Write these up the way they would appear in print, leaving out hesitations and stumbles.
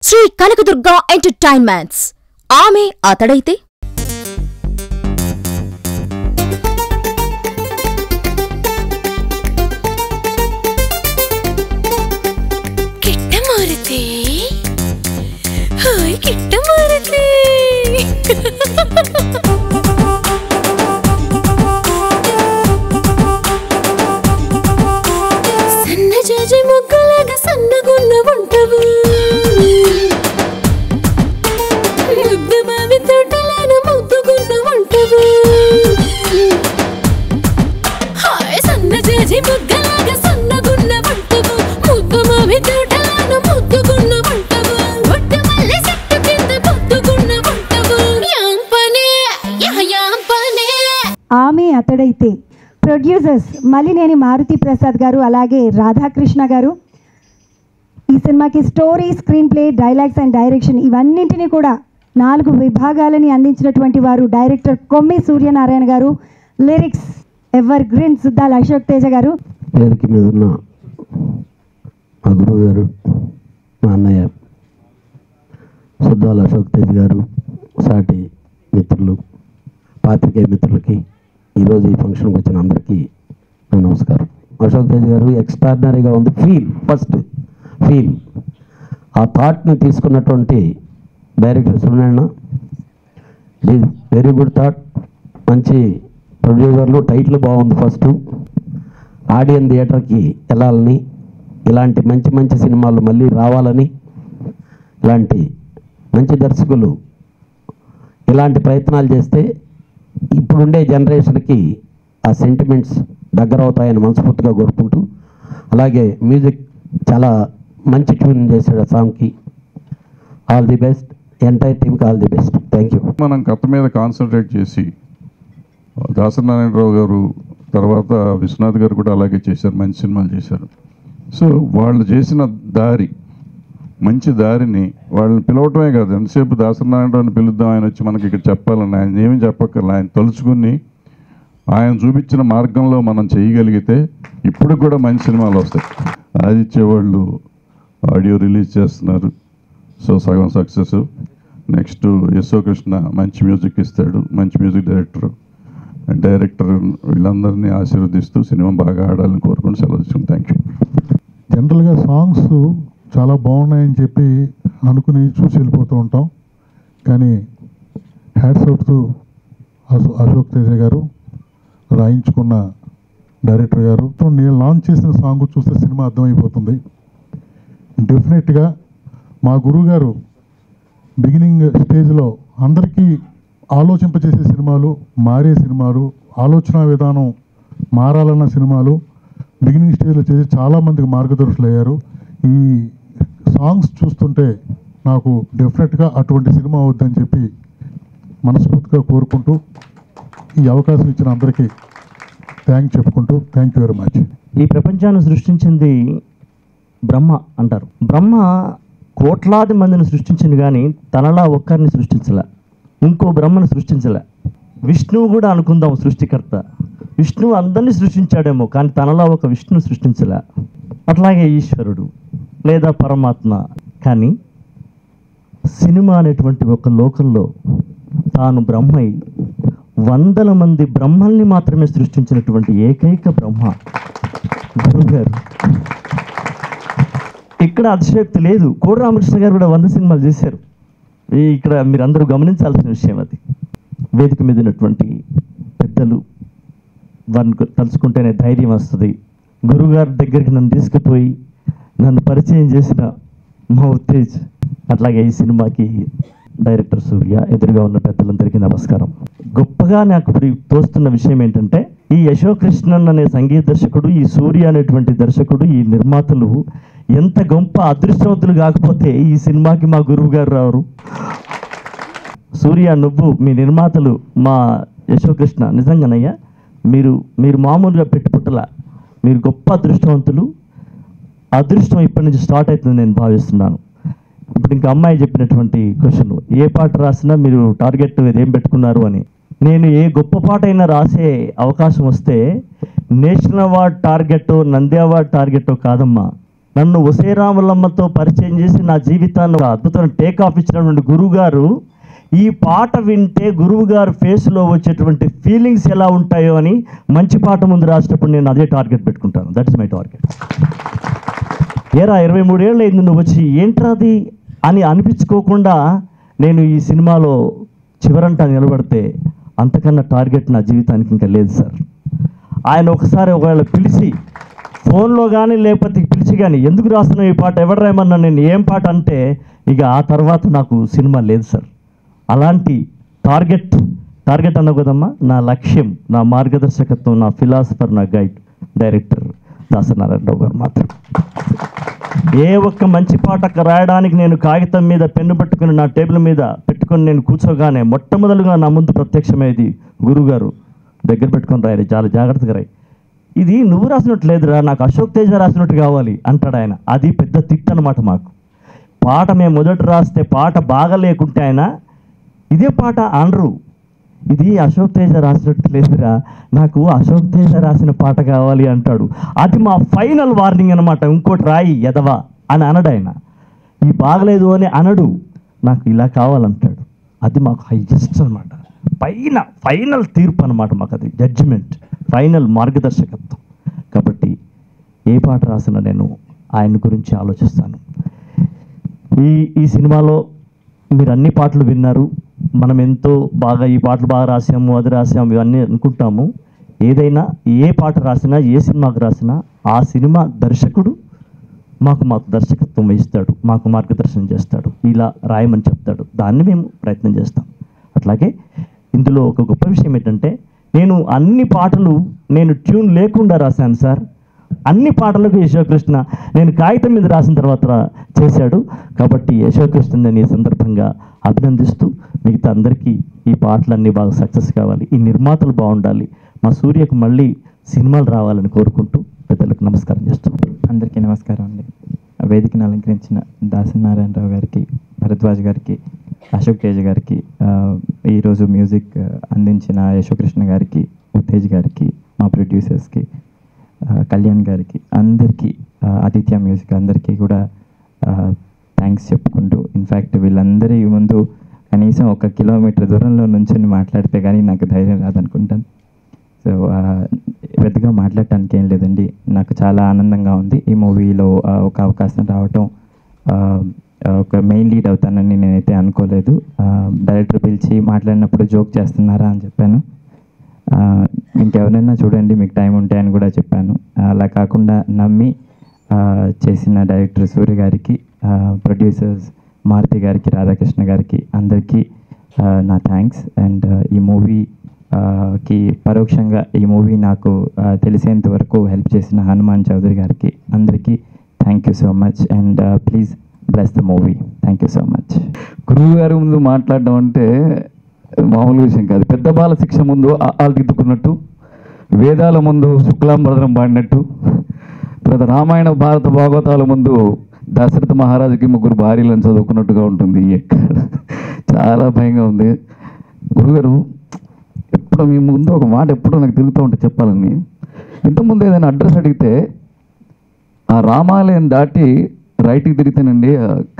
Shri Kanakadurga entertainments. ఆమె అతడైతే కిట్టమారుతి hi కిట్టమారుతి సన్న జాజి మొగ్గలాగా సన్నగున్న ఉంటావు ముద్దు మావి తోటలాగా ముద్దుగున్న ఉంటావు హాయ్ సన్న జాజి మొగ్గలాగా సన్నగున్న ఉంటావు ముద్దు మావి తోటలాగా ముద్దుగున్న ఉంటావు ఒట్టు మల్లె చెట్టు కింద పొద్దుగున్న ఉంటావు యాంపనే యాంపనే. ఆమె అతడైతే ప్రొడ్యూసర్స్ మలినేని మారుతి ప్రసాద్ గారు, అలాగే రాధాకృష్ణ గారు. ఈ సినిమాకి story, screenplay, dialogues and direction ఇవన్నింటినీ కూడా 4 విభాగాలని అందించినటువంటి వారు director Kommi Suryanarayana garu. Lyrics evergreen Suddala Ashok Teja garu. వేదిక మీద ఉన్న మా గురువు గారు, మా అన్నయ్య సుద్దాల అశోక్ తేజ గారు, సాటి మిత్రులు, పాత్రికేయ మిత్రులకి, ఈరోజు ఈ ఫంక్షన్కి వచ్చిన అందరికీ నా నమస్కారం. అశోక్ తేజ్ గారు ఎక్స్ట్రాడినరీగా ఉంది. ఫస్ట్ ఫీల్ ఆ థాట్ని తీసుకున్నటువంటి డైరెక్టర్ సునీల్, ఇది వెరీ గుడ్ థాట్. మంచి ప్రొడ్యూసర్లు, టైటిల్ బాగుంది. ఫస్ట్ ఆడియన్ థియేటర్కి వెళ్ళాలని, ఇలాంటి మంచి మంచి సినిమాలు మళ్ళీ రావాలని, ఇలాంటి మంచి దర్శకులు ఇలాంటి ప్రయత్నాలు చేస్తే ఇప్పుడుండే జనరేషన్కి ఆ సెంటిమెంట్స్ దగ్గర అవుతాయని మనస్ఫూర్తిగా కోరుకుంటూ, అలాగే మ్యూజిక్ చాలా మంచి ట్యూన్ చేశాడు ఆ సాంగ్కి. ఆల్ ది బెస్ట్, ఎంటైర్ టీమ్కి all the best. Thank you. మనం కథ మీద కాన్సన్ట్రేట్ చేసి దాసనారాయణరావు గారు తర్వాత విశ్వనాథ్ గారు కూడా అలాగే చేశారు, మంచి సినిమాలు చేశారు. సో వాళ్ళు చేసిన దారి, మంచి దారిని వాళ్ళని పిలవటమే కాదు, ఎంతసేపు దాసనారాయణరావుని పిలుద్దాం, ఆయన వచ్చి మనకి ఇక్కడ చెప్పాలని ఆయన ఏమీ చెప్పక్కర్లే. ఆయన తలుచుకుని ఆయన చూపించిన మార్గంలో మనం చేయగలిగితే ఇప్పుడు కూడా మంచి సినిమాలు వస్తాయి. ఆదిత్య వాళ్ళు ఆడియో రిలీజ్ చేస్తున్నారు, సో సగం సక్సెస్. నెక్స్ట్ యశో కృష్ణ మంచి మ్యూజిక్ ఇస్తాడు, మంచి మ్యూజిక్ డైరెక్టర్ వీళ్ళందరినీ ఆశీర్వదిస్తూ సినిమా బాగా ఆడాలని కోరుకుంటూ సెలవు తీసుకుంటాం. Thank you. జనరల్గా సాంగ్స్ చాలా బాగున్నాయని చెప్పి అనుకుని చూసి వెళ్ళిపోతూ ఉంటాం, కానీ hats out to Ashok Teja గారు, రాయించుకున్న డైరెక్టర్ గారు. నేను లాంచ్ చేసిన సాంగ్ చూస్తే సినిమా అర్థమైపోతుంది. డెఫినెట్గా మా గురువు గారు బిగినింగ్ స్టేజ్లో అందరికీ ఆలోచింపచేసే సినిమాలు, మారే సినిమాలు, ఆలోచన విధానం మారాలన్న సినిమాలు బిగినింగ్ స్టేజ్లో చేసి చాలామందికి మార్గదర్శకులు అయ్యారు. ఈ సాంగ్స్ చూస్తుంటే నాకు డెఫినెట్గా అటువంటి సినిమా అవుద్దని చెప్పి మనస్ఫూర్తిగా కోరుకుంటూ, ఈ అవకాశం ఇచ్చిన అందరికీ చెప్పుకుంటూ థ్యాంక్ యూ వెరీ మచ్. ఈ ప్రపంచాన్ని సృష్టించింది బ్రహ్మ అంటారు. బ్రహ్మ కోట్లాది మందిని సృష్టించింది, కానీ తనలా ఒక్కరిని సృష్టించలే, ఇంకో బ్రహ్మను సృష్టించలే. విష్ణువు కూడా అనుకుందాం సృష్టికర్త. విష్ణువు అందరినీ సృష్టించాడేమో, కానీ తనలా ఒక విష్ణువు సృష్టించలే. అట్లాగే ఈశ్వరుడు లేదా పరమాత్మ. కానీ సినిమా అనేటువంటి ఒక లోకంలో తాను బ్రహ్మై వందల మంది బ్రహ్మల్ని మాత్రమే సృష్టించినటువంటి ఏకైక బ్రహ్మ గురుగారు. ఇక్కడ అతిశయోక్తి లేదు. కోడి రామకృష్ణ గారు కూడా 100 సినిమాలు చేశారు. ఇక్కడ మీరు అందరూ గమనించాల్సిన విషయం అది. వేదిక మీద ఉన్నటువంటి పెద్దలు, వారిని తలుచుకుంటేనే ధైర్యం వస్తుంది. గురుగారి దగ్గరికి నన్ను తీసుకుపోయి నన్ను పరిచయం చేసిన మా ఉత్తేజ్, అట్లాగే ఈ సినిమాకి డైరెక్టర్ సూర్య, ఎదురుగా ఉన్న పెద్దలందరికీ నమస్కారం. గొప్పగా నాకు ఇప్పుడు తోస్తున్న విషయం ఏంటంటే, ఈ అశోక్ కృష్ణన్ అనే సంగీత దర్శకుడు, ఈ సూర్య అనేటువంటి దర్శకుడు, ఈ నిర్మాతలు ఎంత గొప్ప అదృష్టవంతులు కాకపోతే ఈ సినిమాకి మా గురువు గారు రారు. సూర్య, నువ్వు, మీ నిర్మాతలు, మా అశోక్ కృష్ణ, నిజంగానయ్యా మీరు మామూలుగా పెట్టుపుట్టలా, మీరు గొప్ప అదృష్టవంతులు. అదృష్టం ఇప్పటి నుంచి స్టార్ట్ అవుతుంది నేను భావిస్తున్నాను. ఇప్పుడు ఇంకా అమ్మాయి చెప్పినటువంటి క్వశ్చన్, ఏ పాట రాసినా మీరు టార్గెట్ ఏం పెట్టుకున్నారు అని. నేను ఏ గొప్ప పాట అయినా రాసే అవకాశం వస్తే national award target, Nandi award target కాదమ్మా, నన్ను ఉసేరాములమ్మతో పరిచయం చేసి నా జీవితాన్ని ఒక అద్భుతమైన టేక్ ఆఫ్ ఇచ్చినటువంటి గురువుగారు ఈ పాట వింటే గురువుగారు ఫేస్లో వచ్చేటువంటి ఫీలింగ్స్ ఎలా ఉంటాయో అని మంచి పాట ముందు రాసేటప్పుడు నేను అదే టార్గెట్ పెట్టుకుంటాను. That is my target. ఏరా 23 ఏళ్ళు అయింది నువ్వు వచ్చి ఏంట్రాది అని అనిపించుకోకుండా నేను ఈ సినిమాలో చివరంట నిలబడితే అంతకన్నా టార్గెట్ నా జీవితానికి ఇంకా లేదు సార్. ఆయన ఒకసారి ఒకవేళ పిలిచి ఫోన్లో కానీ లేకపోతే పిలిచి కానీ ఎందుకు రాస్తున్నావు ఈ పాట, ఎవరు రాయమన్నా నేను ఏం పాట అంటే ఇక ఆ తర్వాత నాకు సినిమా లేదు సార్. అలాంటి టార్గెట్ అన్నావు కదమ్మా, నా లక్ష్యం, నా మార్గదర్శకత్వం, నా ఫిలాసఫర్, నా గైడ్ డైరెక్టర్ దాసనారాయణరావు గారు మాత్రం. ఏ ఒక్క మంచి పాట రాయడానికి నేను కాగితం మీద పెన్ను పట్టుకుని నా టేబుల్ మీద పెట్టుకొని నేను కూర్చోగానే మొట్టమొదలుగా నా ముందు ప్రత్యక్షమయ్యేది గురువుగారు దగ్గర పెట్టుకొని రాయాలి, చాలా జాగ్రత్తగా రాయి, ఇది నువ్వు రాసినట్టు లేదురా, నాకు అశోక్ తేజ రాసినట్టు కావాలి అంటాడు ఆయన. అది పెద్ద తిట్టు అనమాట మాకు. పాట మేము మొదట రాస్తే పాట బాగా లేకుంటే ఆయన ఇదే పాట అనరు, ఇది అశోక్ తేజ రాసినట్టు లేదురా, నాకు అశోక్ తేజ రాసిన పాట కావాలి అంటాడు. అది మా ఫైనల్ వార్నింగ్ అనమాట. ఇంకోటి రాయి ఎదవా అని అనడు ఆయన, ఈ బాగలేదు అని అనడు, నాకు ఇలా కావాలంటాడు. అది మాకు హైయెస్ట్ అనమాట, ఫైనల్ తీర్పు అనమాట మాకు, అది జడ్జిమెంట్, ఫైనల్ మార్గదర్శకత్వం. కాబట్టి ఏ పాట రాసినా నేను ఆయన గురించి ఆలోచిస్తాను. ఈ సినిమాలో మీరు అన్ని పాటలు విన్నారు. మనం ఎంతో బాగా ఈ పాటలు బాగా రాసాము, అది రాసాము, ఇవన్నీ అనుకుంటాము. ఏదైనా ఏ పాట రాసినా, ఏ సినిమాకి రాసినా ఆ సినిమా దర్శకుడు మాకు దర్శకత్వం వహిస్తాడు, మాకు మార్గదర్శనం చేస్తాడు, ఇలా రాయమని చెప్తాడు. దాన్ని మేము ప్రయత్నం చేస్తాం. అట్లాగే ఇందులో ఒక గొప్ప విషయం ఏంటంటే నేను అన్ని పాటలు నేను ట్యూన్ లేకుండా రాశాను సార్. అన్ని పాటలకు యశోకృష్ణ నేను కాగితం మీద రాసిన తర్వాత చేశాడు. కాబట్టి యశోకృష్ణ నేను ఈ సందర్భంగా అభినందిస్తూ మిగతా అందరికీ ఈ పాటలన్నీ బాగా సక్సెస్ కావాలి, ఈ నిర్మాతలు బాగుండాలి, మా సూర్యకు మళ్ళీ సినిమాలు రావాలని కోరుకుంటూ పెద్దలకు నమస్కారం చేస్తున్నాను. అందరికీ నమస్కారం అండి. వేదికను అలంకరించిన దాసనారాయణరావు గారికి, భరద్వాజ్ గారికి, అశోక్ తేజ్ గారికి, ఈరోజు మ్యూజిక్ అందించిన యశోకృష్ణ గారికి, ఉత్తేజ్ గారికి, మా ప్రొడ్యూసర్స్కి, కళ్యాణ్ గారికి, అందరికీ, ఆదిత్య మ్యూజిక్ అందరికీ కూడా థ్యాంక్స్ చెప్పుకుంటూ, ఇన్ఫ్యాక్ట్ వీళ్ళందరి ముందు కనీసం 1 కిలోమీటర్ దూరంలో నుంచొని మాట్లాడితే కానీ నాకు ధైర్యం రాదనుకుంటాను. సో పెద్దగా మాట్లాడటానికి ఏం లేదండి. నాకు చాలా ఆనందంగా ఉంది ఈ మూవీలో ఒక అవకాశం రావటం. ఒక మెయిన్ లీడ్ అవుతానని నేనైతే అనుకోలేదు. డైరెక్టర్ పిలిచి మాట్లాడినప్పుడు జోక్ చేస్తున్నారా అని చెప్పాను. ఇంకెవరైనా చూడండి మీకు టైం ఉంటే అని కూడా చెప్పాను. అలా కాకుండా నమ్మి చేసిన డైరెక్టర్ సూర్య గారికి, ప్రొడ్యూసర్స్ మారుతి గారికి, రాధాకృష్ణ గారికి, అందరికీ నా థ్యాంక్స్. అండ్ ఈ మూవీకి పరోక్షంగా ఈ మూవీ నాకు తెలిసేంత వరకు హెల్ప్ చేసిన హనుమాన్ చౌదరి గారికి, అందరికీ thank you so much. And please bless the movie. Thank you so much. గురువు గారి ముందు మాట్లాడడం అంటే మామూలు విషయం కాదు. పెద్ద బాల శిక్ష ముందు ఆలు దిద్దుకున్నట్టు, వేదాల ముందు శుక్లాంబరదనం పాడినట్టు, తర్వాత రామాయణ భారత భాగవతాల ముందు దశరథ మహారాజుకి 3 భార్యలను చదువుకున్నట్టుగా ఉంటుంది. చాలా భయంగా ఉంది. గురుగారు ఎప్పుడు మీ ముందు ఒక మాట ఎప్పుడో నాకు తిరుగుతూ ఉంటే చెప్పాలని, ఇంతకుముందు ఏదైనా అడ్రస్ అడిగితే ఆ రామాలయం దాటి రైట్కి తిరిగితేనండి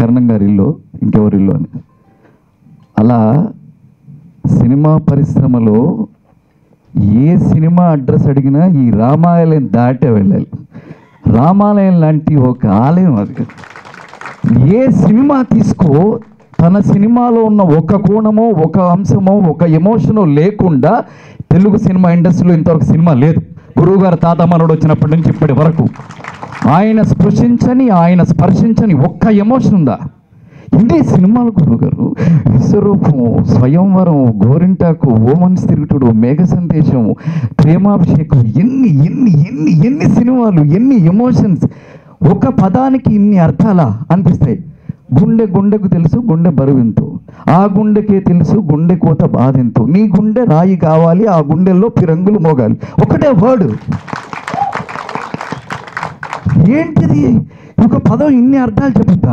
కర్ణం గారి ఇల్లు, ఇంకెవరి ఇల్లు అని. అలా సినిమా పరిశ్రమలో ఏ సినిమా అడ్రస్ అడిగినా ఈ రామాలయం దాటే వెళ్ళాలి. రామాలయం లాంటి ఒక ఆలయం అది. ఏ సినిమా తీసుకో తన సినిమాలో ఉన్న ఒక కోణమో, ఒక అంశమో, ఒక ఎమోషనో లేకుండా తెలుగు సినిమా ఇండస్ట్రీలో ఇంతవరకు సినిమా లేదు. గురువుగారు తాతమ్మనుడు వచ్చినప్పటి నుంచి ఇప్పటి వరకు ఆయన స్పర్శించని ఒక్క ఎమోషన్ ఉందా? ఇదే సినిమాలు గురువుగారు. విశ్వరూపం, స్వయంవరం, గోరింటాకు, ఓమన్స్ తిరుగుతుడు, మేఘ సందేశం, ప్రేమాభిషేకం, ఎన్ని సినిమాలు, ఎన్ని ఎమోషన్స్. ఒక పదానికి ఇన్ని అర్థాలా అనిపిస్తాయి. గుండెకు తెలుసు గుండె బరువెంతో, ఆ గుండెకే తెలుసు గుండె కోత బాధెంతో, నీ గుండె రాయి కావాలి, ఆ గుండెల్లో పిరంగులు మోగాలి. ఒకటే వర్డ్. ఏంటిది? ఒక పదం ఇన్ని అర్థాలు చెబుతా.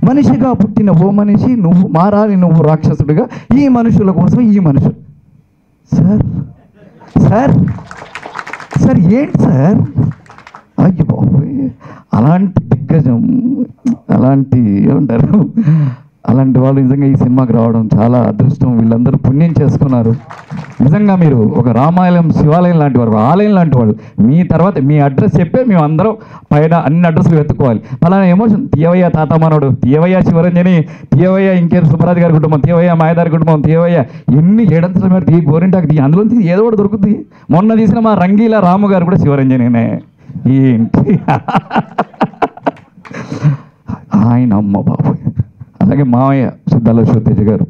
మనిషిగా పుట్టిన ఓ మనిషి, నువ్వు మారాలి, నువ్వు రాక్షసుడిగా, ఈ మనుషుల కోసం ఈ మనుషులు. సార్ ఏంటి సార్? అయ్యో బాబోయ్, అలాంటి దిగ్గజం, అలాంటి ఏమంటారు, అలాంటి వాళ్ళు నిజంగా ఈ సినిమాకి రావడం చాలా అదృష్టం. వీళ్ళందరూ పుణ్యం చేసుకున్నారు. నిజంగా మీరు ఒక రామాలయం, శివాలయం లాంటి వారు, ఆలయం లాంటి వాళ్ళు. మీ తర్వాత మీ అడ్రస్ చెప్పే మేము అందరం పైన అన్ని అడ్రస్లు వెతుక్కోవాలి. అలానే ఎమోషన్, తీయవయ్య తాత మనోడు, తీయవయ్య శివరంజని, తీయవయ్య ఇంకేరు సుబ్బరాజు గారి కుటుంబం, తీయవయ్య మాయదారి కుటుంబం, తీయవయ్య ఎన్ని ఏడంతల మీద తీ, గోరింటాకు తీ, అందులో ఏదో ఒకటి దొరుకుతుంది. మొన్న తీసిన మా రంగీల రాము గారు కూడా శివరంజనేనే. ఏంటి ఆయన అమ్మ బాబు. అలాగే మావయ్య సిద్ధాల శోతేజ గారు,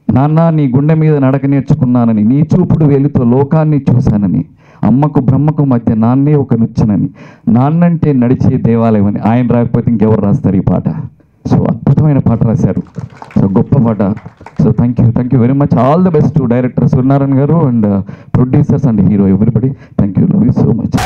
నాన్న నీ గుండె మీద నడక నేర్చుకున్నానని, నీ చూపుడు వేలుతో లోకాన్ని చూశానని, అమ్మకు బ్రహ్మకు మధ్య నాన్నే ఒక నుచ్చనని, నాన్నంటే నడిచే దేవాలయం అని. ఆయన రాకపోతే ఇంకెవరు రాస్తారు ఈ పాట? సో అద్భుతమైన పాట రాశారు. సో గొప్ప పాట. So thank you very much. All the best to director Suryanarayana garu and producers and hero everybody. Thank you, love you so much.